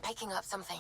I'm picking up something.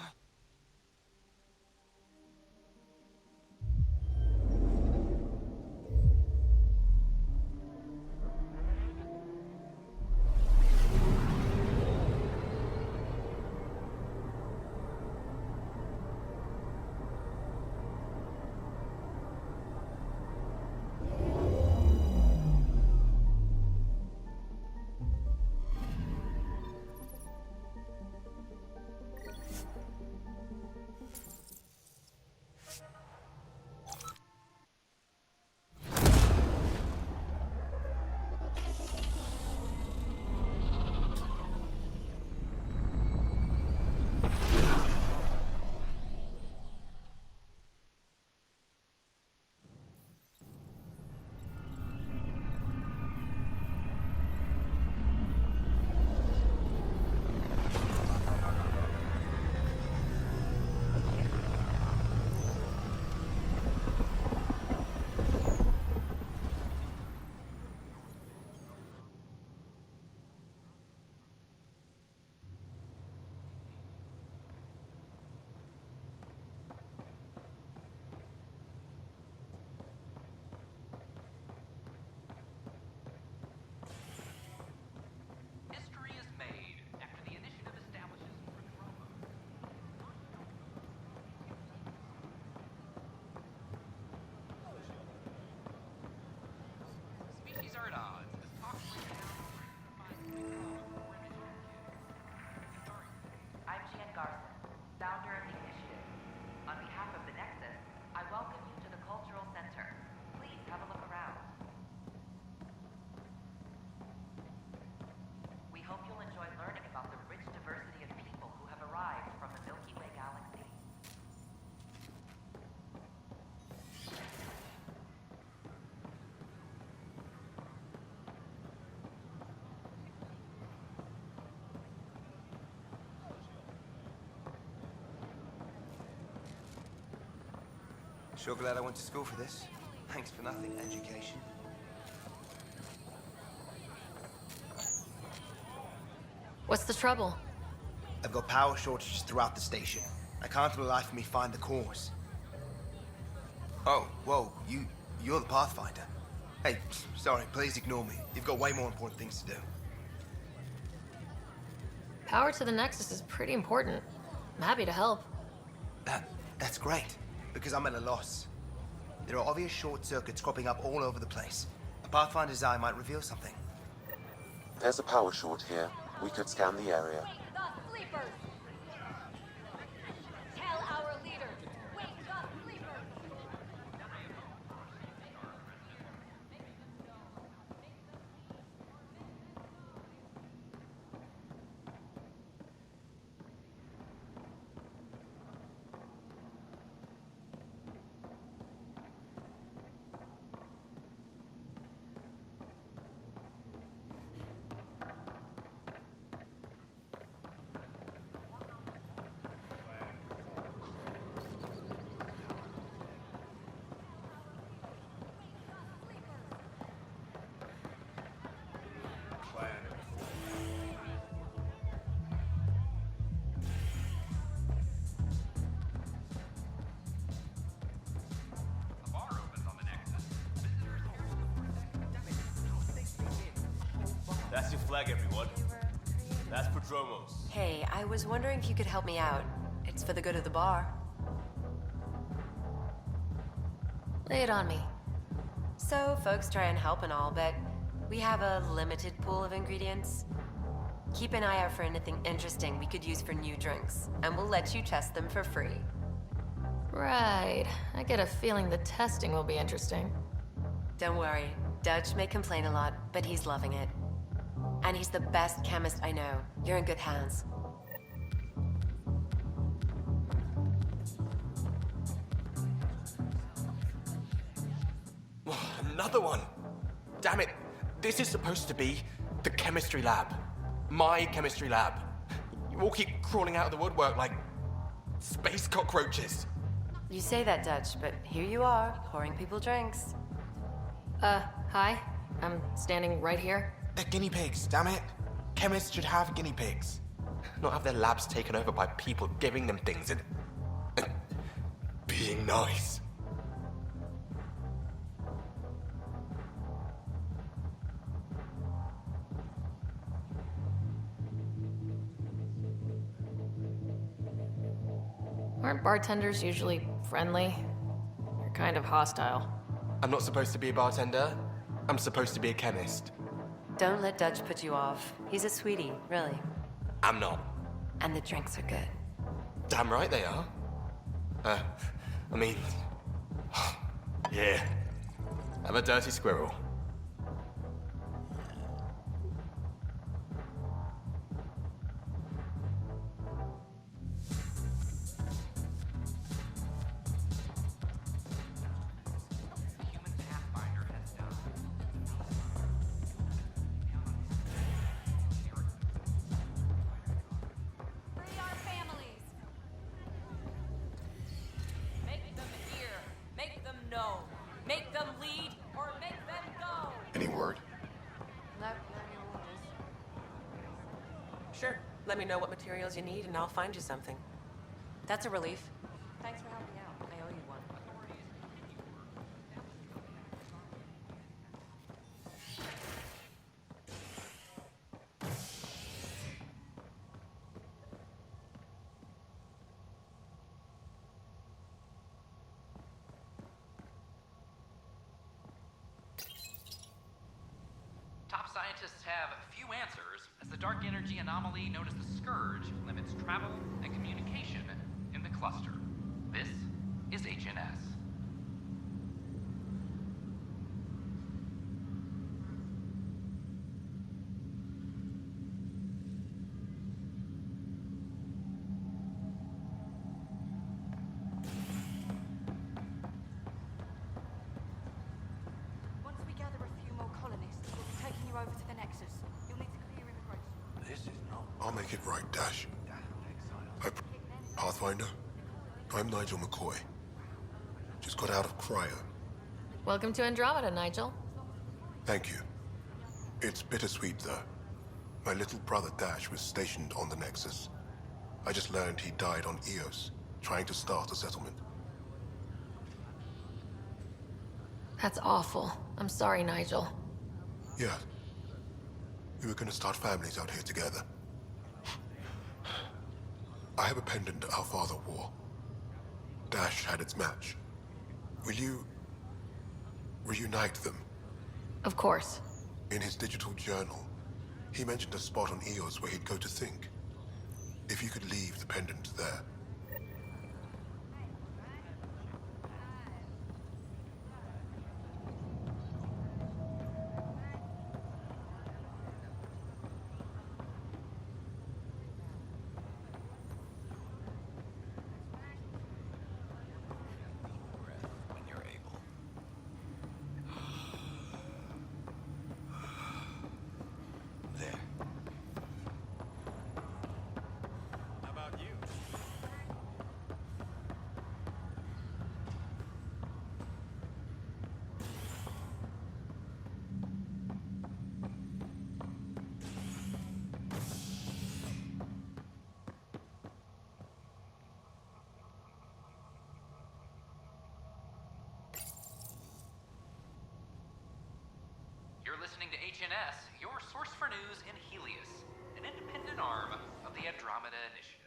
History is made after the initiative establishes Andromeda. Species are at odds as population I'm Jan Garson, founder of the initiative. On behalf of the Nexus, I welcome you to the Cultural Center. Please have a look around. We hope you'll enjoy learning about the rich diversity of people who have arrived from the Milky Way galaxy. Sure glad I went to school for this. Thanks for nothing, education. What's the trouble? I've got power shortages throughout the station. I can't for the life of me find the cause. Oh, whoa, you're the Pathfinder. Hey, sorry, please ignore me. You've got way more important things to do. Power to the Nexus is pretty important. I'm happy to help. That's great, because I'm at a loss. There are obvious short circuits cropping up all over the place. A Pathfinder's eye might reveal something. There's a power short here. We could scan the area. Wake the sleepers! Tell our leader, wake the sleepers! A bar opens on the Nexus. Visitors That's your flag, everyone. That's Prodromos. Hey, I was wondering if you could help me out. It's for the good of the bar. Lay it on me. So, folks try and help and all, but we have a limited pool of ingredients. Keep an eye out for anything interesting we could use for new drinks, and we'll let you test them for free. Right. I get a feeling the testing will be interesting. Don't worry, Dutch may complain a lot, but he's loving it. And he's the best chemist I know. You're in good hands. Another one! Damn it! This is supposed to be the chemistry lab. My chemistry lab. You all keep crawling out of the woodwork like space cockroaches. You say that, Dutch, but here you are, pouring people drinks. Hi. I'm standing right here. They're guinea pigs, damn it. Chemists should have guinea pigs. Not have their labs taken over by people giving them things and being nice. Aren't bartenders usually friendly? They're kind of hostile. I'm not supposed to be a bartender. I'm supposed to be a chemist. Don't let Dutch put you off. He's a sweetie, really. I'm not. And the drinks are good. Damn right they are. I mean... yeah. I'm a dirty squirrel. Human Pathfinder has died. Free our families. Make them hear. Make them know. Make them lead or make them go. Any word? No new orders. Sure. Let me know what materials you need and I'll find you something. That's a relief. Thanks for helping out. I owe you one. Top scientists have few answers, as the dark energy anomaly known as the Scourge limits travel and communication in the cluster. This is HNS. Once we gather a few more colonists, we'll be taking you over to the Nexus. You'll need to clear immigration. I'll make it right, Dash. Pathfinder, I'm Nigel McCoy. Just got out of cryo. Welcome to Andromeda, Nigel. Thank you. It's bittersweet, though. My little brother Dash was stationed on the Nexus. I just learned he died on Eos, trying to start a settlement. That's awful. I'm sorry, Nigel. Yeah. We were gonna start families out here together. I have a pendant our father wore. Dash had its match. Will you reunite them? Of course. In his digital journal, he mentioned a spot on Eos where he'd go to think. If you could leave the pendant there. When you're able. There. How about you? You're listening to HNS, your source for news in Helios, an independent arm of the Andromeda Initiative.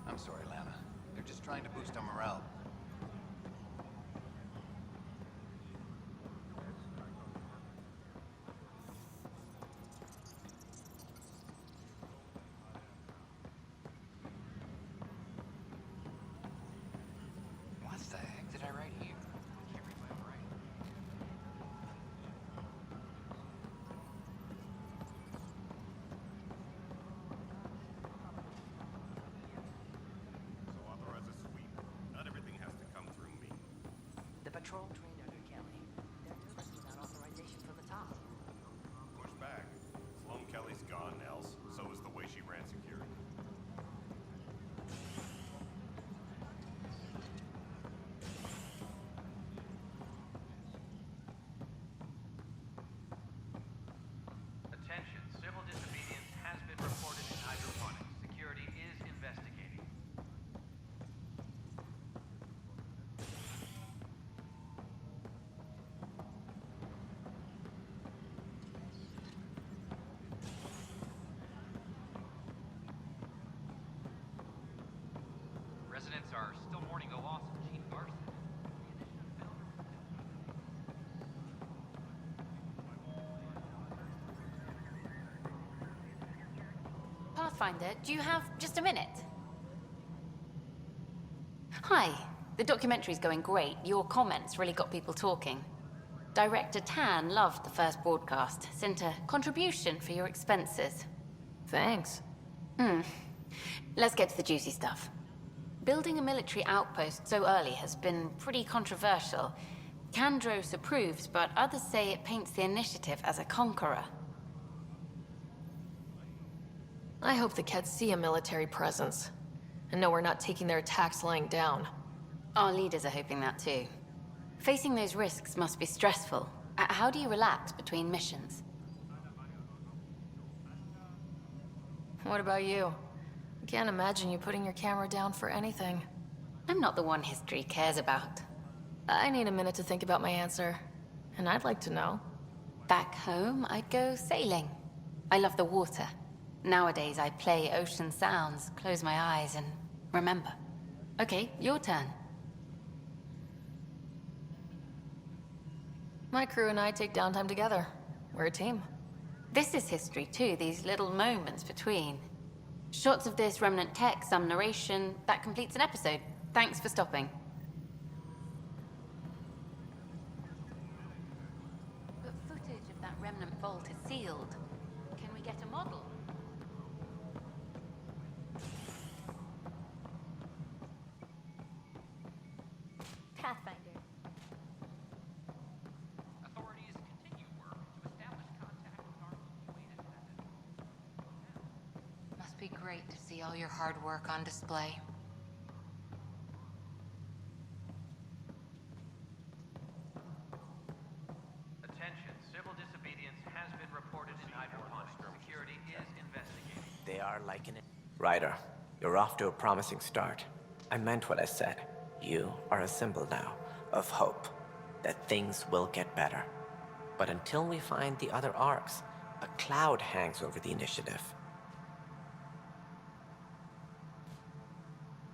I'm sorry, Lana. They're just trying to boost our morale. What the heck did I write here? Can't read my own writing. So authorize a sweep. Not everything has to come through me. The patrol trained under Kelly. are still mourning the loss of Chief Garson. Pathfinder, do you have just a minute? Hi. The documentary's going great. Your comments really got people talking. Director Tan loved the first broadcast. Sent a contribution for your expenses. Thanks. Let's get to the juicy stuff. Building a military outpost so early has been pretty controversial. Kandros approves, but others say it paints the initiative as a conqueror. I hope the Keds see a military presence and know we're not taking their attacks lying down. Our leaders are hoping that too. Facing those risks must be stressful. How do you relax between missions? What about you? I can't imagine you putting your camera down for anything. I'm not the one history cares about. I need a minute to think about my answer, and I'd like to know. Back home, I'd go sailing. I love the water. Nowadays, I play ocean sounds, close my eyes, and remember. Okay, your turn. My crew and I take downtime together. We're a team. This is history too, these little moments between. Shots of this remnant tech, some narration, that completes an episode. Thanks for stopping. But footage of that remnant vault is sealed. Can we get a model? Pathfinder. Authorities continue work to establish contact with our UAS method. Must be great to see all your hard work on display. Attention, civil disobedience has been reported in hydroponics. Security is investigating. They are liking it. Ryder, you're off to a promising start. I meant what I said. You are a symbol now of hope that things will get better. But until we find the other arcs, a cloud hangs over the initiative.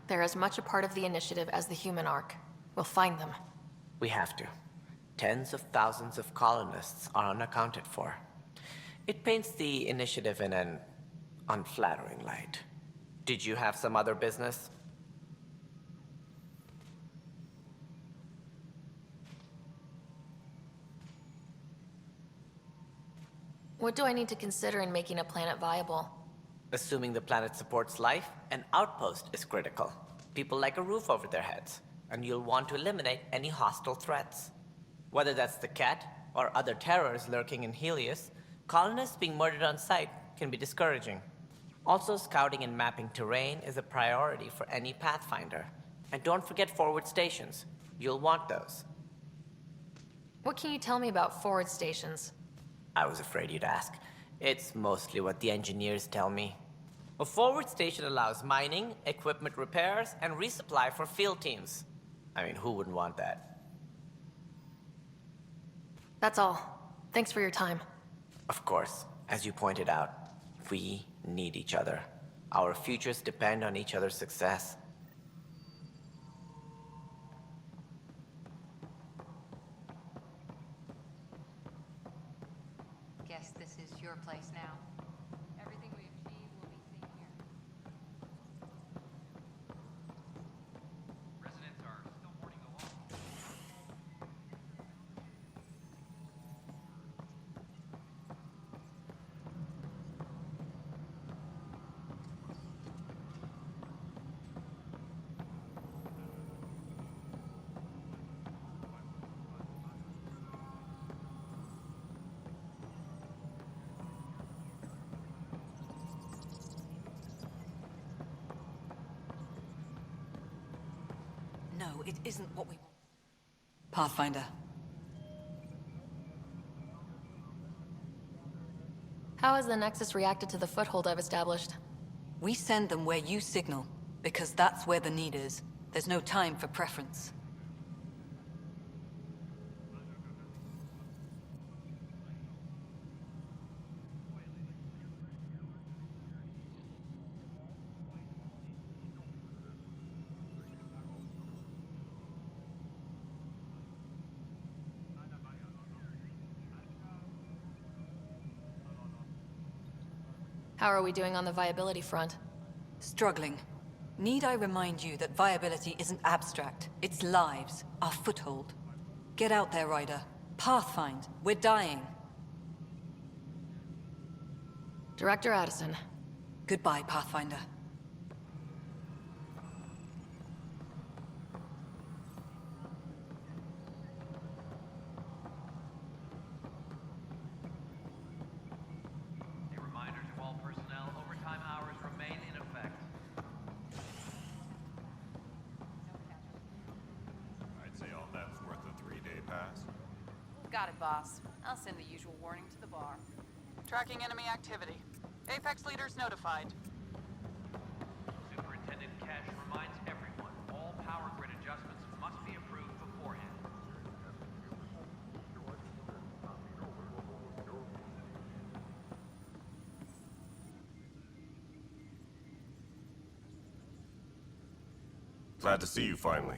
They're as much a part of the initiative as the human arc. We'll find them. We have to. Tens of thousands of colonists are unaccounted for. It paints the initiative in an unflattering light. Did you have some other business? What do I need to consider in making a planet viable? Assuming the planet supports life, an outpost is critical. People like a roof over their heads, and you'll want to eliminate any hostile threats. Whether that's the cat or other terrors lurking in Helios, colonists being murdered on sight can be discouraging. Also, scouting and mapping terrain is a priority for any Pathfinder. And don't forget forward stations. You'll want those. What can you tell me about forward stations? I was afraid you'd ask. It's mostly what the engineers tell me. A forward station allows mining, equipment repairs, and resupply for field teams. I mean, who wouldn't want that? That's all. Thanks for your time. Of course, as you pointed out, we need each other. Our futures depend on each other's success. Guess this is your place now. Everything we achieve will be seen here. Residents are still mourning the loss. No, it isn't what we want. Pathfinder. How has the Nexus reacted to the foothold I've established? We send them where you signal, because that's where the need is. There's no time for preference. How are we doing on the viability front? Struggling. Need I remind you that viability isn't abstract? It's lives, our foothold. Get out there, Ryder. Pathfind. We're dying. Director Addison. Goodbye, Pathfinder. A reminder to all personnel, overtime hours remain in effect. I'd say all that's worth a 3-day pass. Got it, boss. I'll send the usual warning to the bar. Tracking enemy activity. Apex leaders notified. Superintendent Cash reminds everyone, all power grid adjustments must be approved beforehand. Glad to see you finally.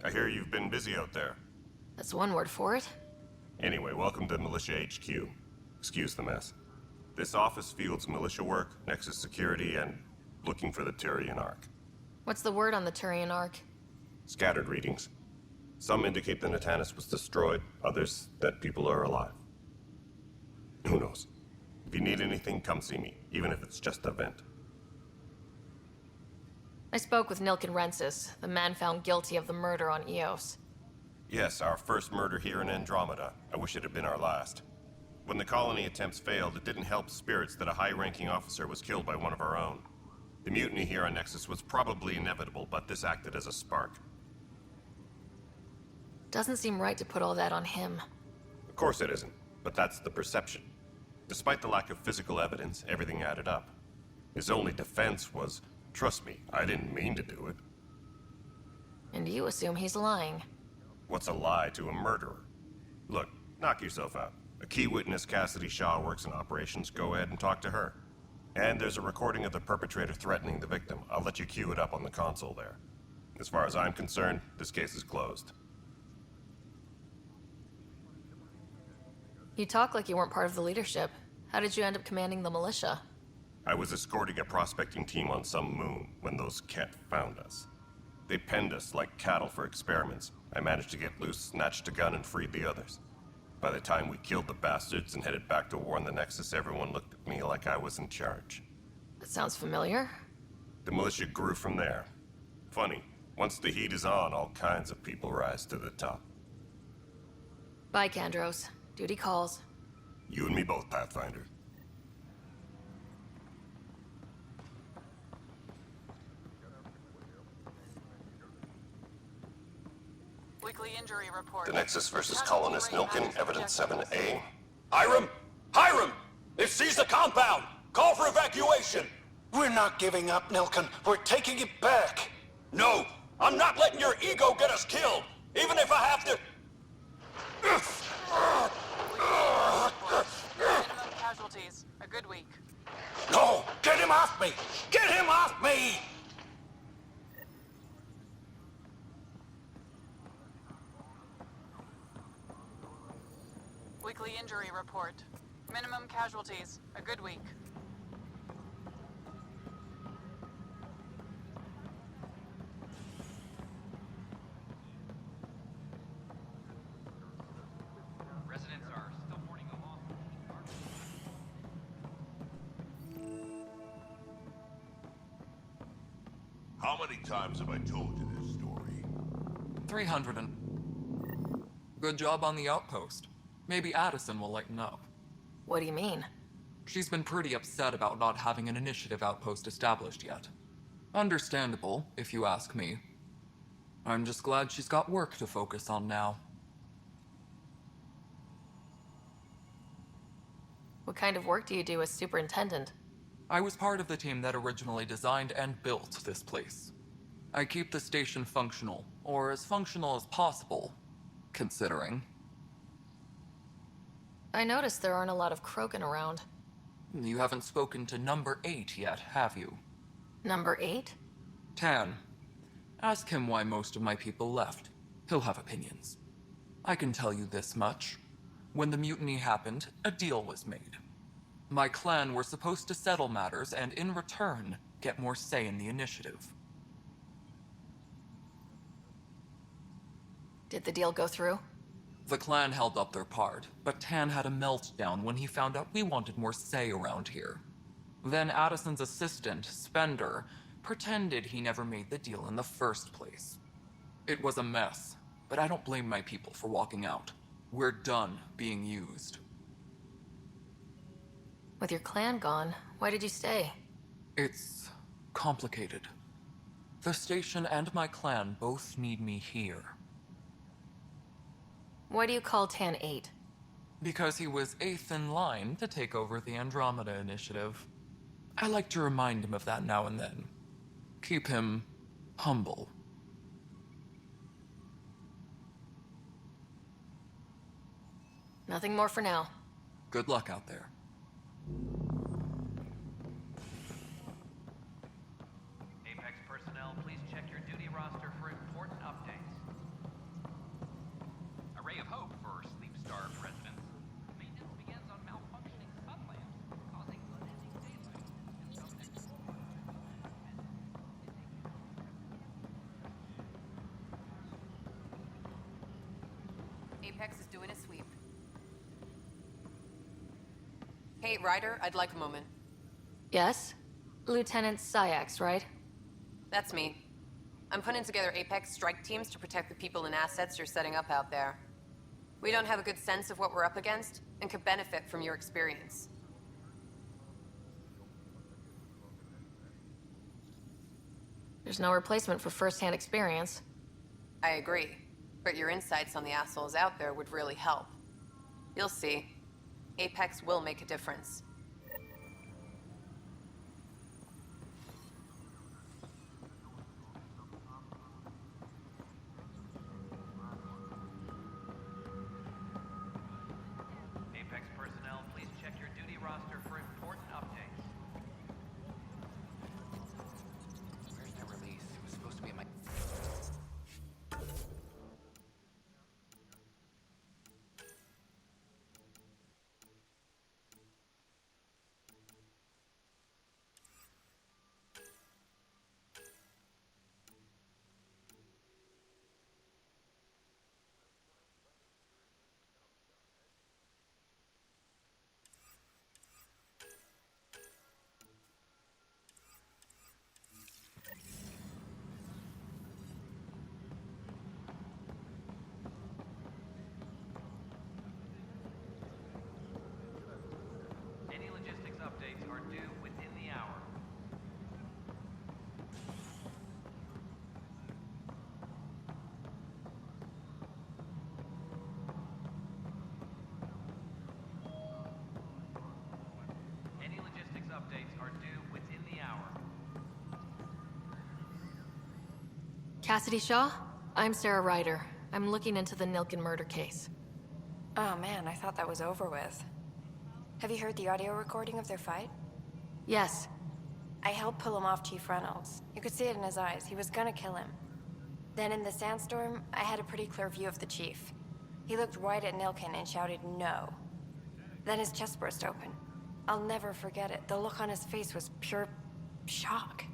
I hear you've been busy out there. That's one word for it. Anyway, welcome to Militia HQ. Excuse the mess. This office fields militia work, Nexus security, and looking for the Tyrian Ark. What's the word on the Turian Ark? Scattered readings. Some indicate the Natanus was destroyed, others that people are alive. Who knows? If you need anything, come see me, even if it's just a vent. I spoke with Nilken Rensis, the man found guilty of the murder on Eos. Yes, our first murder here in Andromeda. I wish it had been our last. When the colony attempts failed, it didn't help spirits that a high-ranking officer was killed by one of our own. The mutiny here on Nexus was probably inevitable, but this acted as a spark. Doesn't seem right to put all that on him. Of course it isn't, but that's the perception. Despite the lack of physical evidence, everything added up. His only defense was, trust me, I didn't mean to do it. And you assume he's lying. What's a lie to a murderer? Look, knock yourself out. A key witness, Cassidy Shaw, works in operations. Go ahead and talk to her. And there's a recording of the perpetrator threatening the victim. I'll let you cue it up on the console there. As far as I'm concerned, this case is closed. You talk like you weren't part of the leadership. How did you end up commanding the militia? I was escorting a prospecting team on some moon when those Ket found us. They penned us like cattle for experiments. I managed to get loose, snatched a gun, and freed the others. By the time we killed the bastards and headed back to war on the Nexus, everyone looked at me like I was in charge. That sounds familiar. The militia grew from there. Funny, once the heat is on, all kinds of people rise to the top. Bye, Kandros. Duty calls. You and me both, Pathfinder. Weekly injury report. The Nexus versus Colonist Nilken, Evidence 7A. Hiram! Hiram! They've seized the compound! Call for evacuation! We're not giving up, Nilken. We're taking it back. No! I'm not letting your ego get us killed! Even if I have to... Minimum casualties. A good week. No! Get him off me! Get him off me! Weekly injury report. Minimum casualties. A good week. Residents are still mourning the loss. How many times have I told you this story? 300 and... Good job on the outpost. Maybe Addison will lighten up. What do you mean? She's been pretty upset about not having an initiative outpost established yet. Understandable, if you ask me. I'm just glad she's got work to focus on now. What kind of work do you do as superintendent? I was part of the team that originally designed and built this place. I keep the station functional, or as functional as possible, considering. I noticed there aren't a lot of Krogan around. You haven't spoken to number 8 yet, have you? Number 8? Tan. Ask him why most of my people left. He'll have opinions. I can tell you this much. When the mutiny happened, a deal was made. My clan were supposed to settle matters and, in return, get more say in the initiative. Did the deal go through? The clan held up their part, but Tan had a meltdown when he found out we wanted more say around here. Then Addison's assistant, Spender, pretended he never made the deal in the first place. It was a mess, but I don't blame my people for walking out. We're done being used. With your clan gone, why did you stay? It's complicated. The station and my clan both need me here. Why do you call Tan 8? Because he was 8th in line to take over the Andromeda initiative. I like to remind him of that now and then. Keep him humble. Nothing more for now. Good luck out there. Apex personnel, please check your duty roster for important updates. A ray of hope for sleep-starved residents. Maintenance begins on malfunctioning sun lamps, causing unending daylight and some extra. Apex is doing a sweep. Hey, Ryder, I'd like a moment. Yes? Lieutenant Syax, right? That's me. I'm putting together Apex strike teams to protect the people and assets you're setting up out there. We don't have a good sense of what we're up against, and could benefit from your experience. There's no replacement for first-hand experience. I agree, but your insights on the assholes out there would really help. You'll see. Apex will make a difference. Apex personnel, please check your duty roster for important updates. Where's that release? It was supposed to be in my... Any logistics updates are due within the hour. Any logistics updates are due within the hour. Cassidy Shaw? I'm Sarah Ryder. I'm looking into the Nilken murder case. Oh man, I thought that was over with. Have you heard the audio recording of their fight? Yes. I helped pull him off Chief Reynolds. You could see it in his eyes. He was gonna kill him. Then in the sandstorm, I had a pretty clear view of the Chief. He looked right at Nilken and shouted, "No." Then his chest burst open. I'll never forget it. The look on his face was pure shock.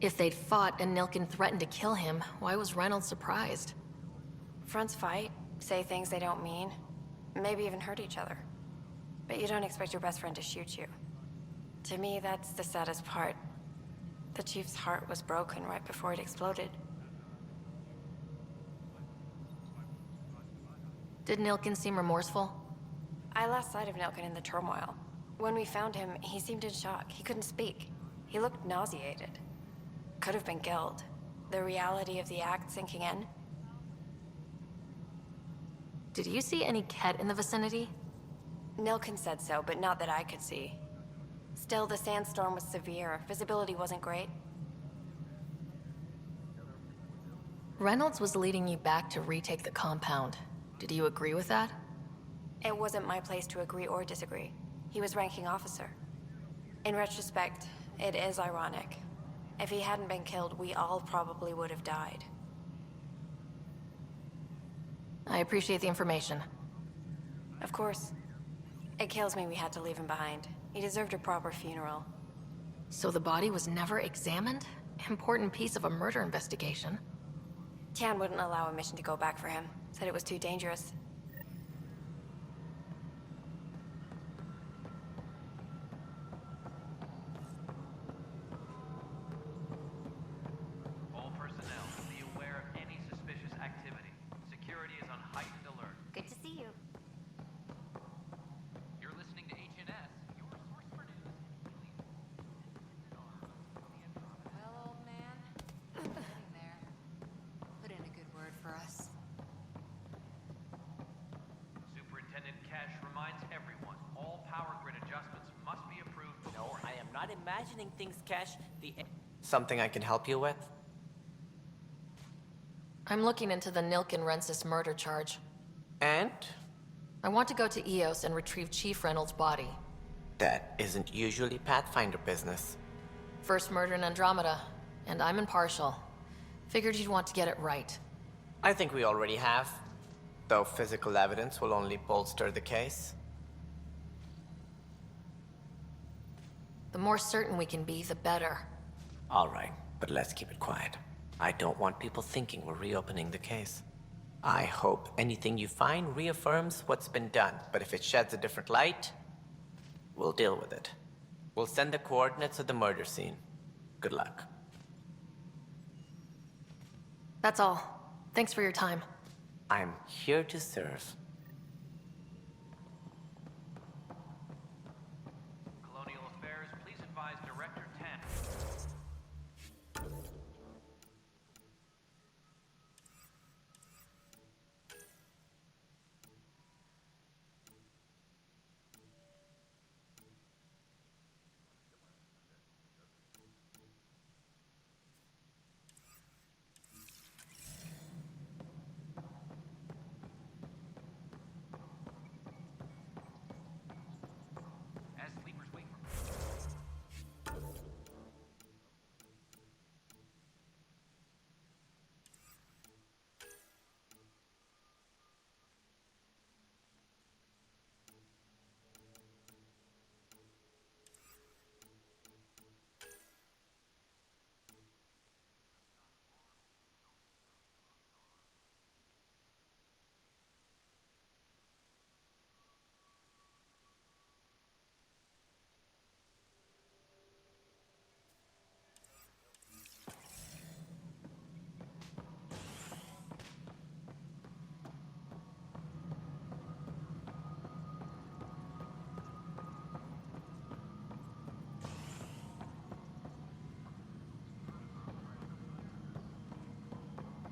If they'd fought and Nilken threatened to kill him, why was Reynolds surprised? Fronts fight, say things they don't mean, maybe even hurt each other. But you don't expect your best friend to shoot you. To me, that's the saddest part. The Chief's heart was broken right before it exploded. Did Nilken seem remorseful? I lost sight of Nilken in the turmoil. When we found him, he seemed in shock. He couldn't speak. He looked nauseated. Could have been guilt. The reality of the act sinking in. Did you see any Ket in the vicinity? Nilken said so, but not that I could see. Still, the sandstorm was severe. Visibility wasn't great. Reynolds was leading you back to retake the compound. Did you agree with that? It wasn't my place to agree or disagree. He was ranking officer. In retrospect, it is ironic. If he hadn't been killed, we all probably would have died. appreciate the information. Of course. It kills me we had to leave him behind. He deserved a proper funeral. So the body was never examined? Important piece of a murder investigation. Tian wouldn't allow a mission to go back for him. Said it was too dangerous. All personnel, be aware of any suspicious activity. Security is on heightened alert. Good to see you. You're listening to HNS, your source for news. Well, old man, getting there. Put in a good word for us. Superintendent Cash reminds everyone, all power grid adjustments must be approved No, before... I am not imagining things, Cash. Something I can help you with? I'm looking into the Nilken Rensis murder charge. And? I want to go to Eos and retrieve Chief Reynolds' body. That isn't usually Pathfinder business. First murder in Andromeda, and I'm impartial. Figured you'd want to get it right. I think we already have. Though physical evidence will only bolster the case. The more certain we can be, the better. All right, but let's keep it quiet. I don't want people thinking we're reopening the case. I hope anything you find reaffirms what's been done, but if it sheds a different light, we'll deal with it. We'll send the coordinates of the murder scene. Good luck. That's all. Thanks for your time. I'm here to serve. Colonial Affairs, please advise Director Tan. As sleepers wait for...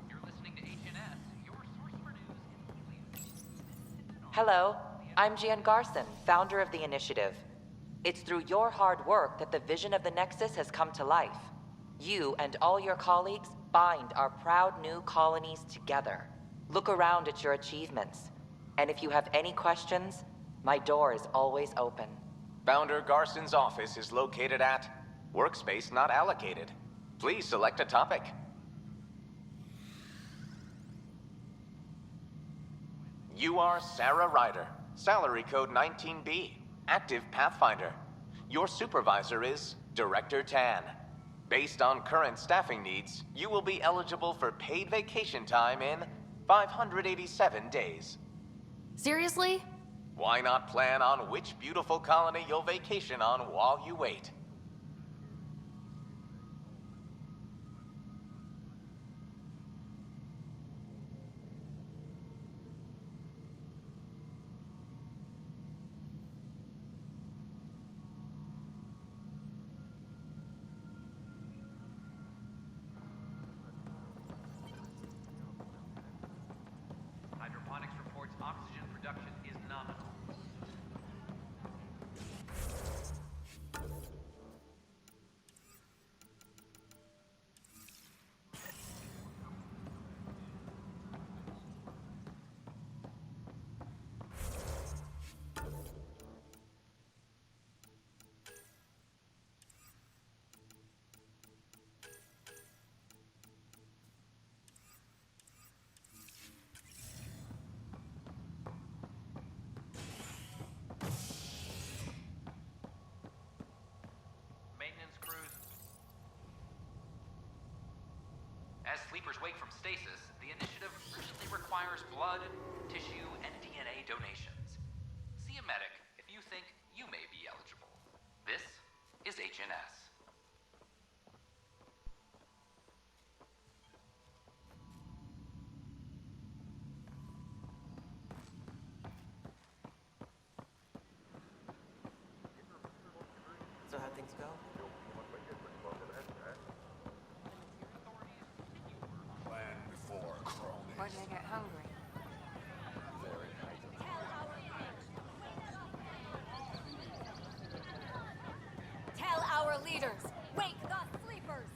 You're listening to HNS, your source for news. Hello, I'm Jan Garson, founder of the initiative. It's through your hard work that the vision of the Nexus has come to life. You and all your colleagues bind our proud new colonies together. Look around at your achievements. And if you have any questions, my door is always open. Founder Garson's office is located at Workspace Not Allocated. Please select a topic. You are Sarah Ryder, salary code 19B, active Pathfinder. Your supervisor is Director Tan. Based on current staffing needs, you will be eligible for paid vacation time in 587 days. Seriously? Why not plan on which beautiful colony you'll vacation on while you wait? Hydroponics reports oxygen production is nominal. As sleepers wake from stasis, the initiative urgently requires blood, tissue, and DNA donations. See a medic if you think you may be eligible. This is HNS. So how things go? Land before cronies. Or did I get hungry? Tell our leaders, wake the sleepers!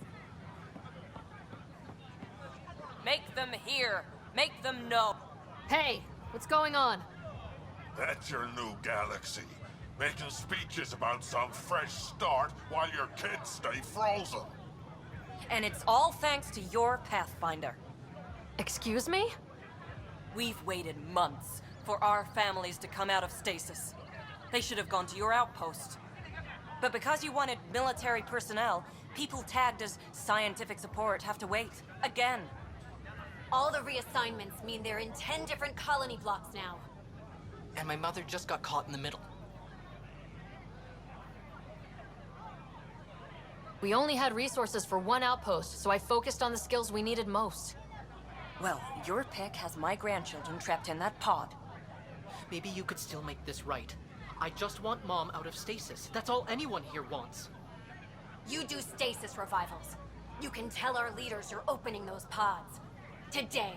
Make them hear. Make them know. Hey, what's going on? That's your new galaxy. Making speeches about some fresh start while your kids stay frozen. And it's all thanks to your Pathfinder. Excuse me? We've waited months for our families to come out of stasis. They should have gone to your outpost. But because you wanted military personnel, people tagged as scientific support have to wait. Again. All the reassignments mean they're in 10 different colony blocks now. And my mother just got caught in the middle. We only had resources for one outpost, so I focused on the skills we needed most. Well, your pick has my grandchildren trapped in that pod. Maybe you could still make this right. I just want Mom out of stasis. That's all anyone here wants. You do stasis revivals. You can tell our leaders you're opening those pods. Today.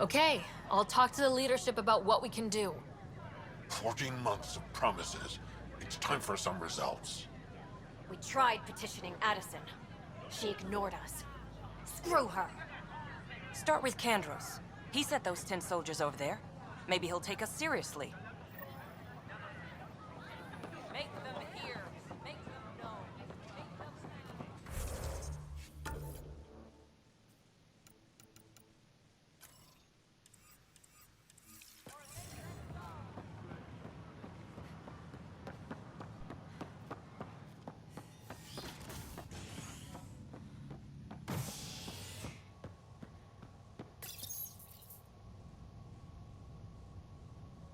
Okay, I'll talk to the leadership about what we can do. 14 months of promises. It's time for some results. We tried petitioning Addison. She ignored us. Screw her. Start with Kandros. He sent those 10 soldiers over there. Maybe he'll take us seriously. Make them hear. Make them know. Make them...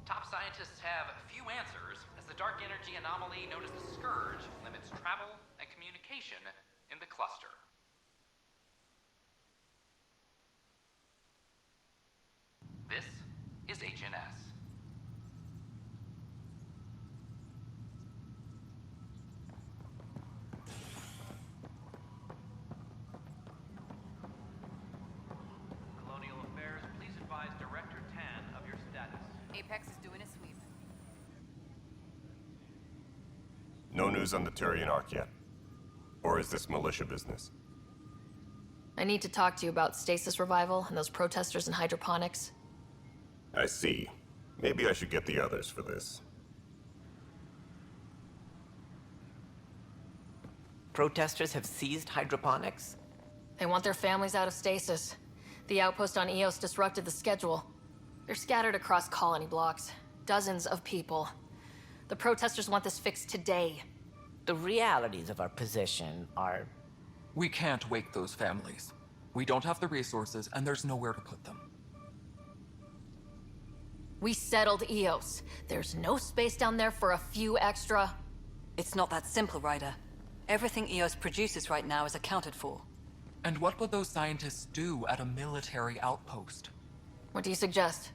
Top scientists have few answers, as the dark energy anomaly known as the Scourge limits travel and communication in the cluster. This is HNS. Colonial Affairs, please advise Director Tan of your status. Apex is doing a sweep. No news on the Turian Ark yet? Or is this militia business? I need to talk to you about stasis revival and those protesters in hydroponics. I see. Maybe I should get the others for this. Protesters have seized hydroponics? They want their families out of stasis. The outpost on Eos disrupted the schedule. They're scattered across colony blocks. Dozens of people. The protesters want this fixed today. The realities of our position are... We can't wake those families. We don't have the resources, and there's nowhere to put them. We settled Eos. There's no space down there for a few extra... It's not that simple, Ryder. Everything Eos produces right now is accounted for. And what would those scientists do at a military outpost? What do you suggest?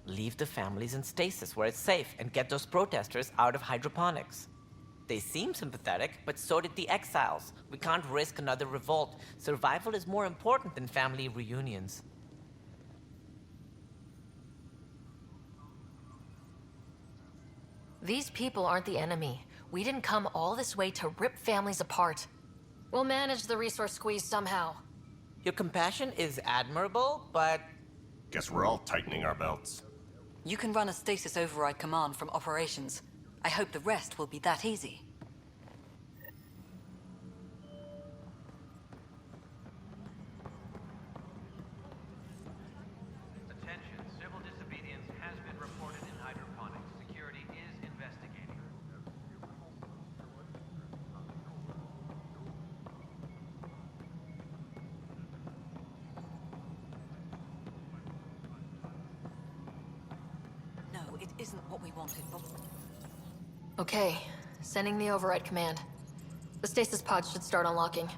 Leave the families in stasis where it's safe and get those protesters out of hydroponics. They seem sympathetic, but so did the exiles. We can't risk another revolt. Survival is more important than family reunions. These people aren't the enemy. We didn't come all this way to rip families apart. We'll manage the resource squeeze somehow. Your compassion is admirable, but... Guess we're all tightening our belts. You can run a stasis override command from operations. I hope the rest will be that easy. Attention, civil disobedience has been reported in hydroponics. Security is investigating. isn't what we wanted, but... Okay, sending the override command. The stasis pods should start unlocking.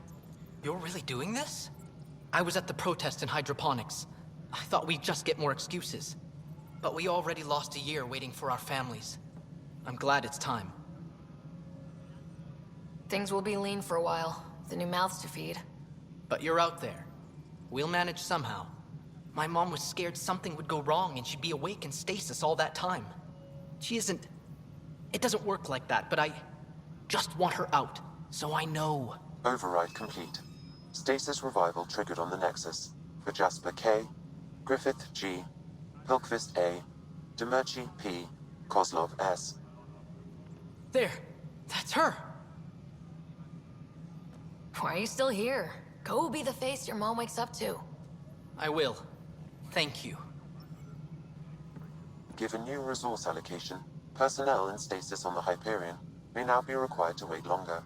You're really doing this? I was at the protest in hydroponics. I thought we'd just get more excuses. But we already lost a year waiting for our families. I'm glad it's time. Things will be lean for a while. The new mouths to feed. But you're out there. We'll manage somehow. My mom was scared something would go wrong and she'd be awake in stasis all that time. She isn't... It doesn't work like that, but I just want her out, so I know. Override complete. Stasis revival triggered on the Nexus. For Jasper K, Griffith G, Pilkvist A, Demerchi P, Kozlov S. There! That's her! Why are you still here? Go be the face your mom wakes up to. I will. Thank you. Given new resource allocation, personnel in stasis on the Hyperion may now be required to wait longer.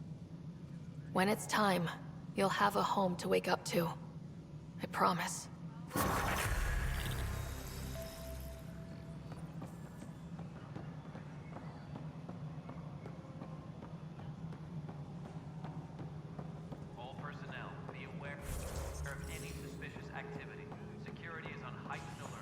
When it's time, you'll have a home to wake up to. I promise. All personnel, be aware of any suspicious activity. Security is on heightened alert.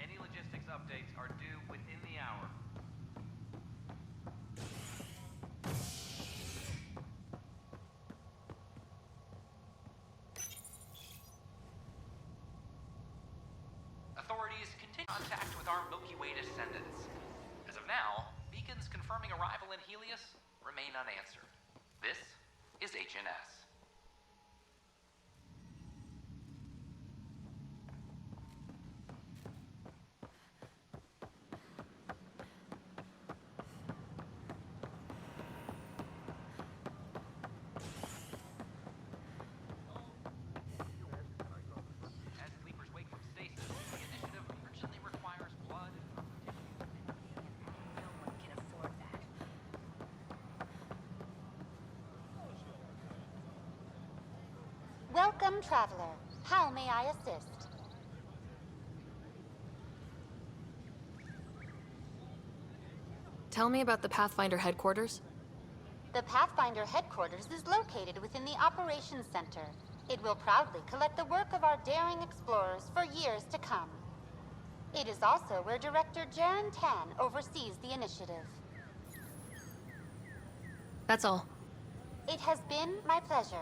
Any logistics updates are due within the hour. Authorities continue contact with our Milky Way descendants. As of now, beacons confirming arrival in Helios remain unanswered. This is HNS. As sleepers wake from stasis, the initiative urgently requires blood. No one can afford that. Welcome, traveler. How may I assist? Tell me about the Pathfinder headquarters. The Pathfinder headquarters is located within the Operations Center. It will proudly collect the work of our daring explorers for years to come. It is also where Director Jaren Tan oversees the initiative. That's all. It has been my pleasure.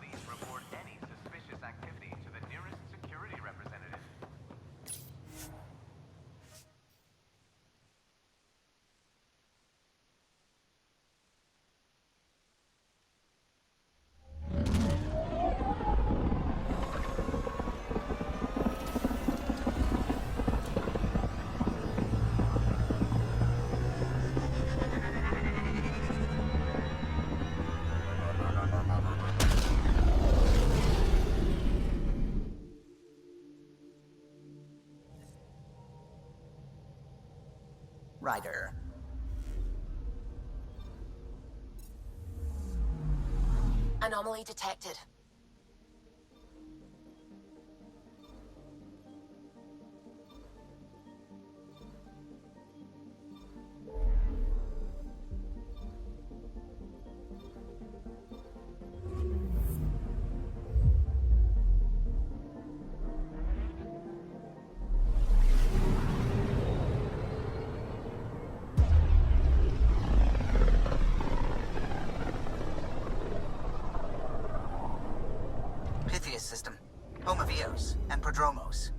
Please report any suspicious activity to the nearest security representative. Ryder. Anomaly detected. Pythias system, home of Eos and Prodromos.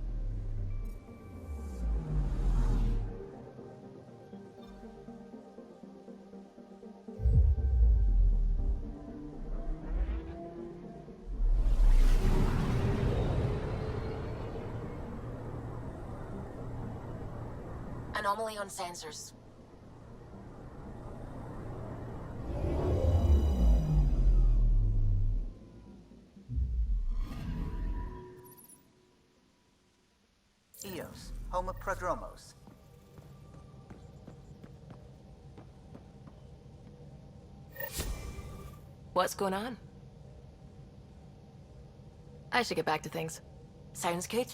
Anomaly on sensors. Eos, home of Prodromos. What's going on? I should get back to things. Sounds good.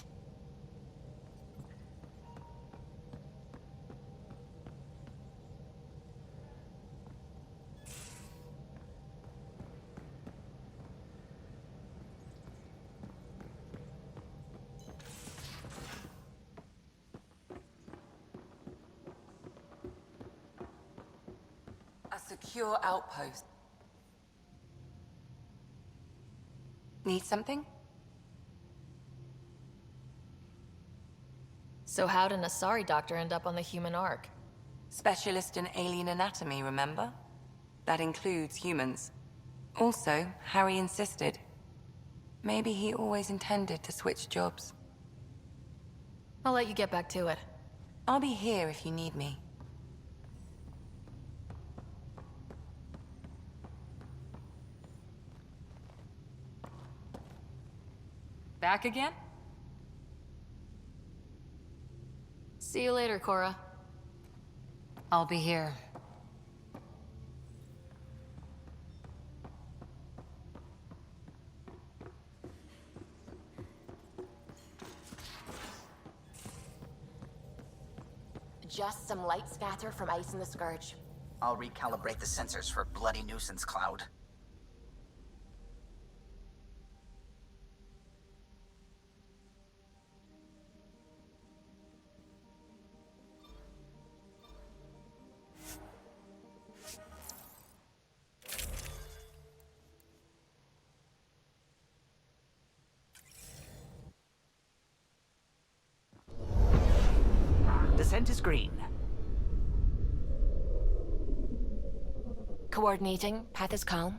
A secure outpost. Need something? So how'd an Asari doctor end up on the human Ark? Specialist in alien anatomy, remember? That includes humans. Also, Harry insisted. Maybe he always intended to switch jobs. I'll let you get back to it. I'll be here if you need me. Back again? See you later, Cora. I'll be here. Just some light scatter from ice in the Scourge. I'll recalibrate the sensors for bloody nuisance cloud. Descent is green. Coordinating. Path is calm.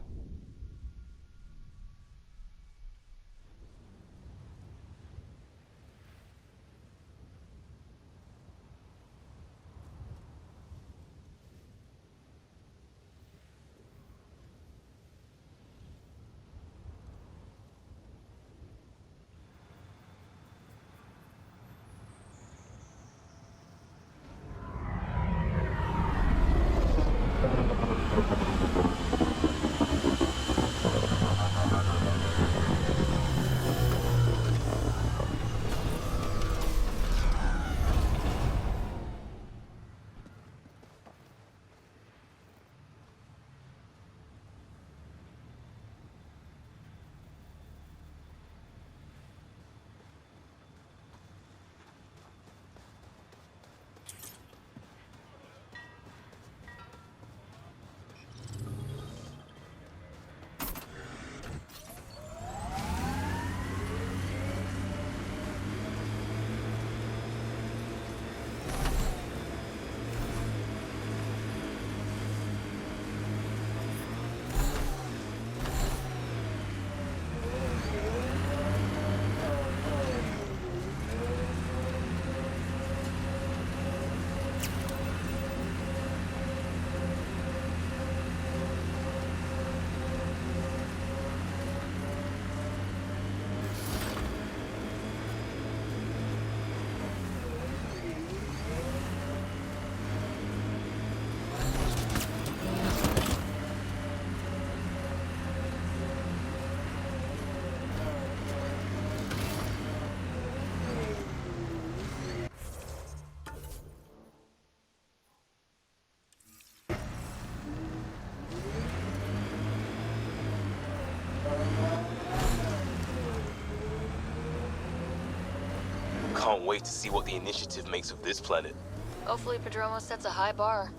Can't wait to see what the initiative makes of this planet. Hopefully Padromo sets a high bar.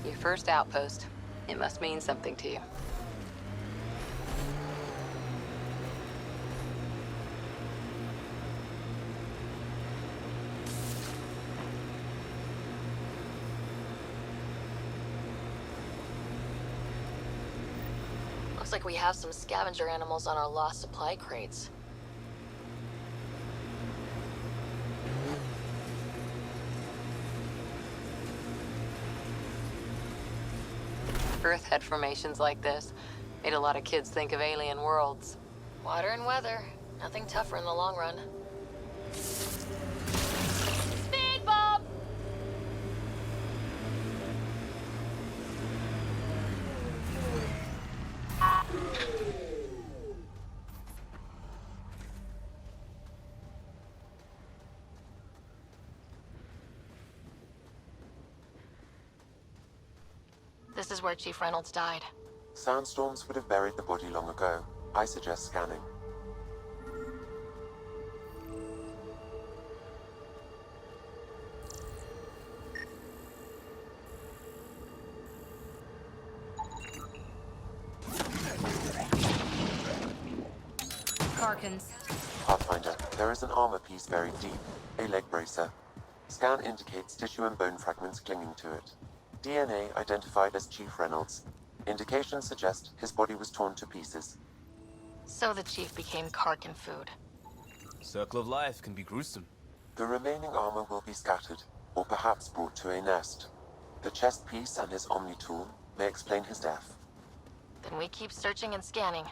Your first outpost. It must mean something to you. Looks like we have some scavenger animals on our lost supply crates. Earth-head formations like this. Made a lot of kids think of alien worlds. Water and weather. Nothing tougher in the long run. Speed bump! This is where Chief Reynolds died. Sandstorms would have buried the body long ago. I suggest scanning. Karkins. Pathfinder, there is an armor piece buried deep, a leg bracer. Scan indicates tissue and bone fragments clinging to it. DNA identified as Chief Reynolds. Indications suggest his body was torn to pieces. So the Chief became Karkin food. Circle of life can be gruesome. The remaining armor will be scattered, or perhaps brought to a nest. The chest piece and his Omni tool may explain his death. Then we keep searching and scanning.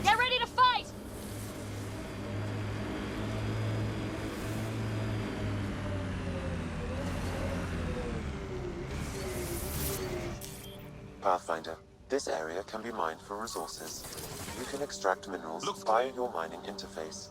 Get ready to fight! Pathfinder, this area can be mined for resources. You can extract minerals via your mining interface.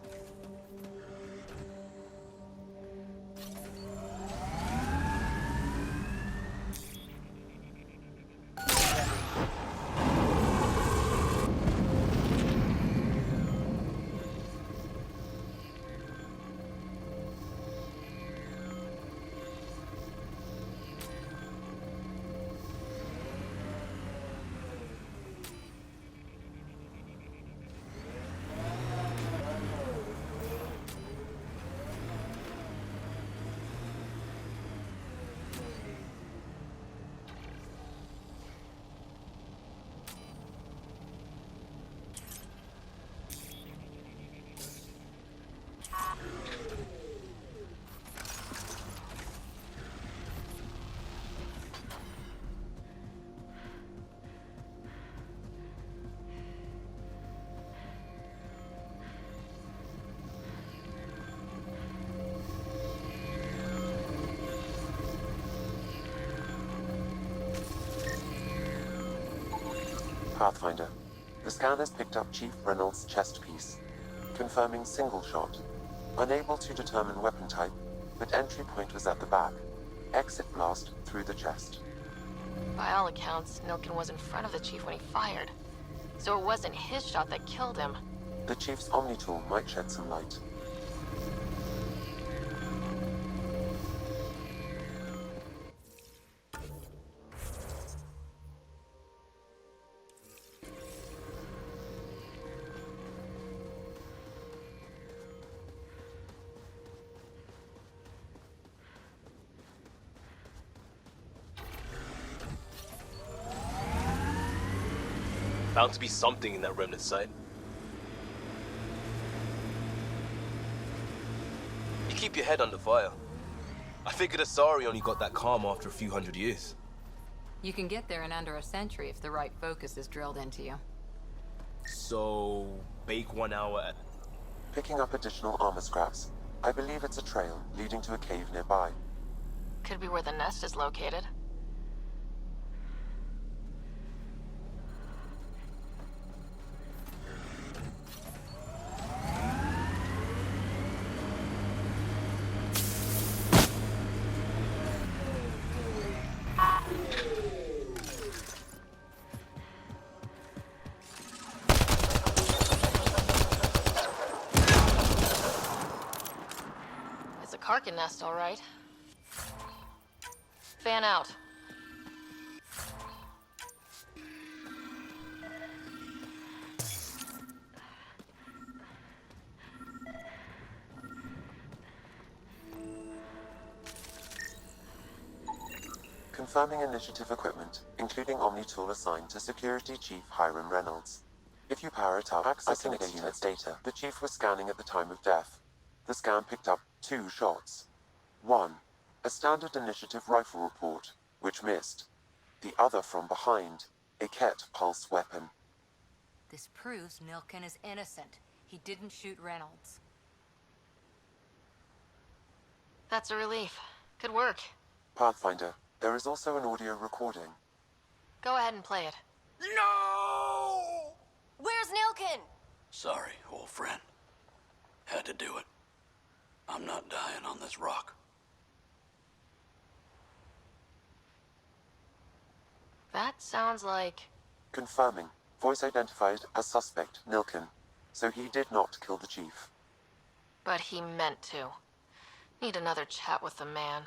Pathfinder, the scan has picked up Chief Reynolds' chest piece, confirming single shot. Unable to determine weapon type, but entry point was at the back. Exit blast through the chest. By all accounts, Nilkin was in front of the Chief when he fired. So it wasn't his shot that killed him. The Chief's Omni tool might shed some light. Bound to be something in that remnant site. You keep your head under fire. I figured Asari only got that calm after a few hundred years. You can get there in under a century if the right focus is drilled into you. So, bake 1 hour at... Picking up additional armor scraps. I believe it's a trail leading to a cave nearby. Could be where the nest is located. It's a Karkin nest, all right. Fan out. Confirming initiative equipment, including Omni tool assigned to Security Chief Hiram Reynolds. If you power it up, accessing its unit's data, the Chief was scanning at the time of death. The scan picked up 2 shots. 1, a standard initiative rifle report, which missed. The other from behind, a Ket pulse weapon. This proves Nilken is innocent. He didn't shoot Reynolds. That's a relief. Good work. Pathfinder, there is also an audio recording. Go ahead and play it. No! Where's Nilken? Sorry, old friend. Had to do it. I'm not dying on this rock. That sounds like... Confirming. Voice identified as suspect, Nilken. So he did not kill the Chief. But he meant to. Need another chat with the man.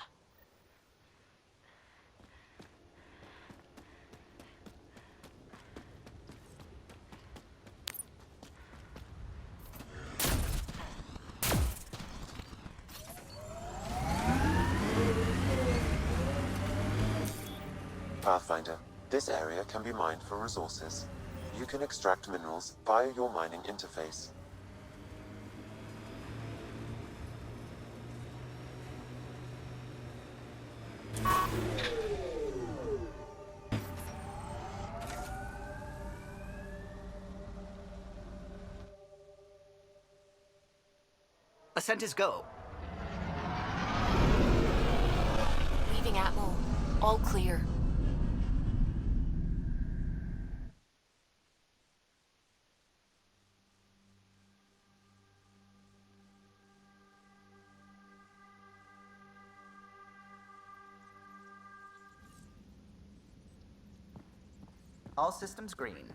Pathfinder, this area can be mined for resources. You can extract minerals via your mining interface. Ascent is go. Leaving Atmo. All clear. All systems green.